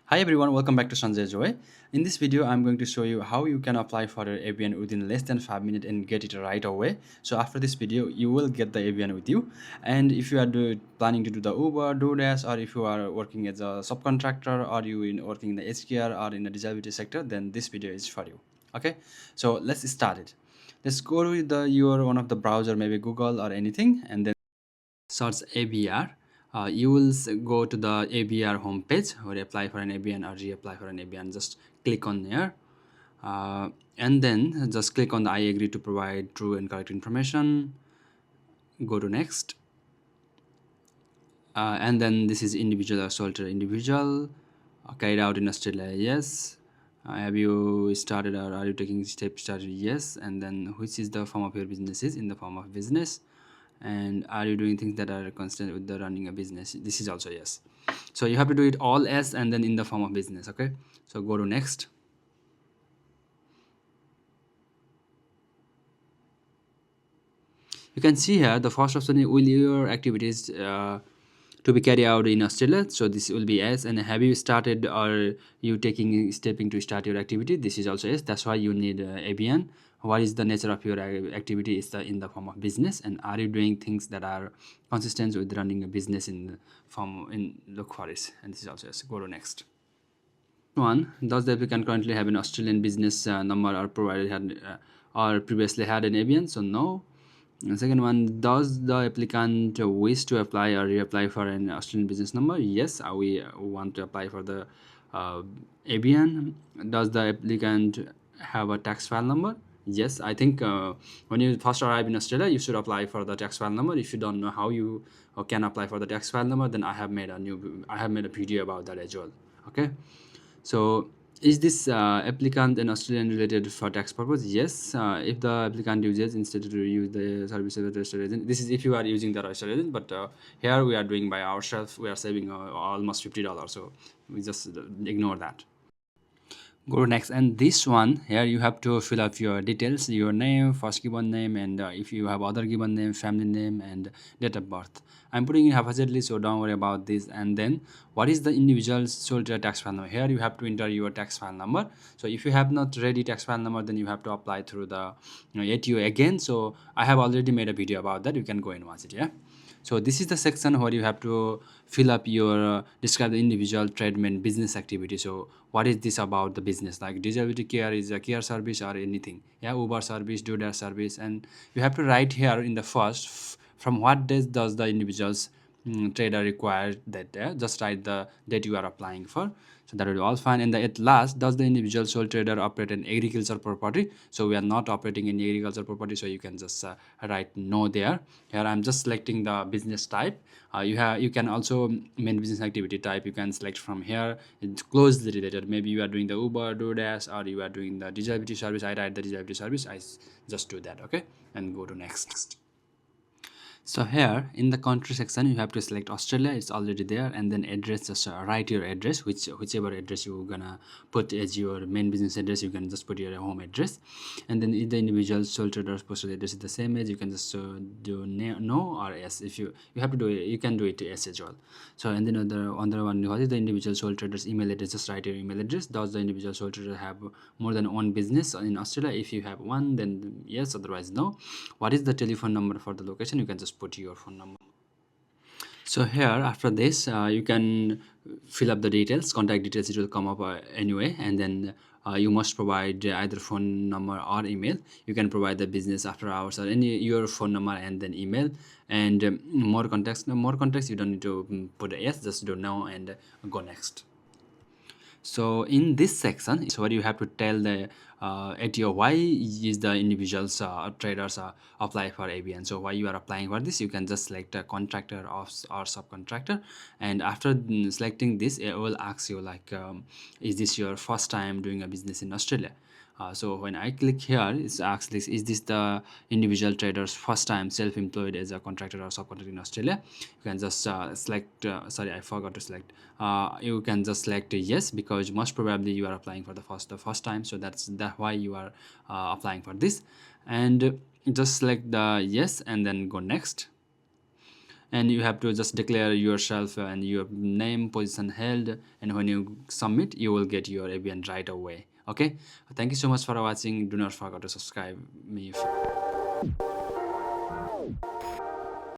Hi everyone, welcome back to Sanjay Joy. In this video, I'm going to show you how you can apply for your ABN within less than 5 minutes and get it right away. So after this video, you will get the ABN with you. And if you are planning to do the Uber, DoorDash, or if you are working as a subcontractor, or working in the HKR or in the disability sector, then this video is for you. Okay, so let's start it. Let's go to your one of the browser, maybe Google or anything, and then search ABR. You will go to the ABR homepage where apply for an ABN or reapply for an ABN. Just click on there, and then just click on the I agree to provide true and correct information. Go to next, and then this is individual or sole individual, carried out in Australia. Yes. Have you started or are you taking steps started? Yes. And then which is the form of your business is in the form of business, and are you doing things that are consistent with the running a business? This is also yes. So you have to do it all as and then in the form of business. Okay, so go to next. You can see here the first option is will your activities to be carried out in Australia. So this will be yes. And have you started or you taking stepping to start your activity? This is also yes. That's why you need ABN. What is the nature of your activity is in the form of business, and are you doing things that are consistent with running a business in the form in look for it? And this is also yes. Go to next. One, does the applicant currently have an Australian business number or provided had or previously had an ABN? So no. And second one, does the applicant wish to apply or reapply for an Australian business number? Yes, we want to apply for the ABN. Does the applicant have a tax file number? Yes, I think when you first arrive in Australia, you should apply for the tax file number. If you don't know how you can apply for the tax file number, then I have made a video about that as well. Okay, so is this applicant an Australian related for tax purpose? Yes. If the applicant uses instead to use the service of the registered agent, this is if you are using the registered agent, but here we are doing by ourselves. We are saving almost $50, so we just ignore that. Go to next, and this one here you have to fill up your details, your name, first given name, and if you have other given name, family name, and date of birth. I'm putting in haphazardly, so don't worry about this. And then what is the individual sole trader tax file number? Here you have to enter your tax file number. So if you have not ready tax file number, then you have to apply through the ATO again. So I have already made a video about that. You can go and watch it. Yeah. So this is the section where you have to fill up your describe the individual trade and business activity. So what is this about the business, like disability care is a care service or anything? Yeah, Uber service, DoorDash service, and you have to write here in the first from what date does the individual's trader require that. Just write the date you are applying for, so that will be all fine. And at last, does the individual sole trader operate an agricultural property? So we are not operating any agricultural property, so you can just write no there. Here I'm just selecting the business type. You can also main business activity type, you can select from here. It's closely related, maybe you are doing the Uber, DoorDash, or you are doing the disability service. I write the disability service. Just do that. Okay, and go to next. So here in the country section, you have to select Australia. It's already there. And then address, just write your address, whichever address you're gonna put as your main business address. You can just put your home address. And then if the individual sole trader's postal address is the same as, you can just do no or yes. If you have to do it, you can do it yes as well. So and then other one, what is the individual sole trader's email address? Just write your email address. Does the individual sole trader have more than one business in Australia? If you have one, then yes, otherwise no. What is the telephone number for the location? You can just put your phone number. So here after this, you can fill up the details, contact details. It will come up anyway, and then you must provide either phone number or email. You can provide the business after hours or any your phone number and then email. And more context, no more context, you don't need to put a yes, just do no and go next. So in this section is where you have to tell the ATO why is the individuals traders apply for ABN. So why you are applying for this, you can just select a contractor or subcontractor, and after selecting this, it will ask you like is this your first time doing a business in Australia? So when I click here, it asks this, is this the individual trader's first time self-employed as a contractor or subcontractor in Australia? You can just select, sorry, I forgot to select. You can just select yes, because most probably you are applying for the first time. So that's why you are applying for this. And just select the yes and then go next. and you have to just declare yourself and your name, position held, and when you submit you will get your ABN right away. Okay, thank you so much for watching. Do not forget to subscribe me.